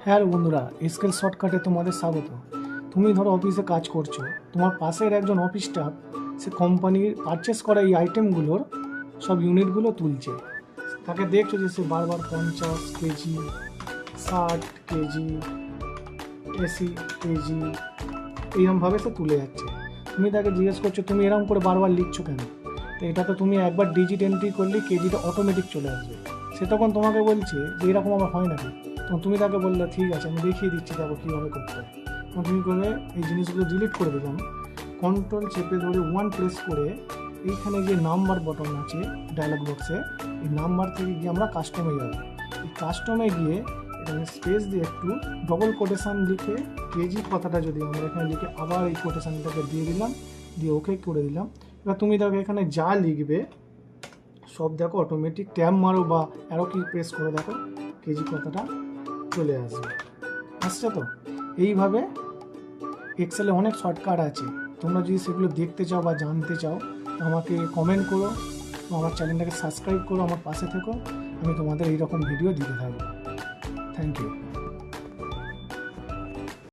হ্যাঁ বন্ধুরা, এসকেল শর্টকাটে তোমাদের স্বাগত। তুমি ধরো অফিসে কাজ করছো, তোমার পাশের একজন অফিস স্টাফ সে কোম্পানির পারচেস করা এই আইটেমগুলোর সব ইউনিটগুলো তুলছে। তাকে দেখছো যে সে বারবার 50 কেজি, 60 কেজি, 80 কেজি এইরকমভাবে সে তুলে যাচ্ছে। তুমি তাকে জিজ্ঞেস করছো তুমি এরকম করে বারবার লিখছো কেন? তো এটা তো তুমি একবার ডিজিট এন্ট্রি করলে কেজিটা অটোমেটিক চলে আসবে। সে তখন তোমাকে বলছে যে এরকম আমার হয় নাকি। তো তুমি তাকে বললে ঠিক আছে আমি দেখিয়ে দিচ্ছি, দেখো কীভাবে করতে হয়। তখন তুমি করবে এই জিনিসগুলো ডিলিট করে দিলাম, কন্ট্রোল চেপে ধরে 1 প্রেস করে এইখানে যে নাম্বার বটন আছে ডায়লগ বক্সে, এই নাম্বার থেকে গিয়ে আমরা কাস্টমে যাবো। এই কাস্টমে গিয়ে এখানে স্পেস দিয়ে একটু ডবল কোটেশান লিখে কেজি কথাটা যদি আমরা এখানে লিখে আবার এই কোটেশানটাকে দিয়ে দিলাম, দিয়ে ওকে করে দিলাম। এবার তুমি দেখো এখানে যা লিখবে সব দেখো অটোমেটিক ট্যাব মারো বা অ্যারো কি প্রেস করে দেখো কেজি কথাটা চলে আসবে। আসছে তো? এইভাবে এক্সেলে অনেক শর্টকাট আছে। তোমরা যদি সেগুলো দেখতে চাও বা জানতে চাও আমাকে কমেন্ট করো, আমার চ্যানেলটাকে সাবস্ক্রাইব করো, আমার পাশে থেকো। আমি তোমাদের এইরকম ভিডিও দিতে থাকবো। Thank you.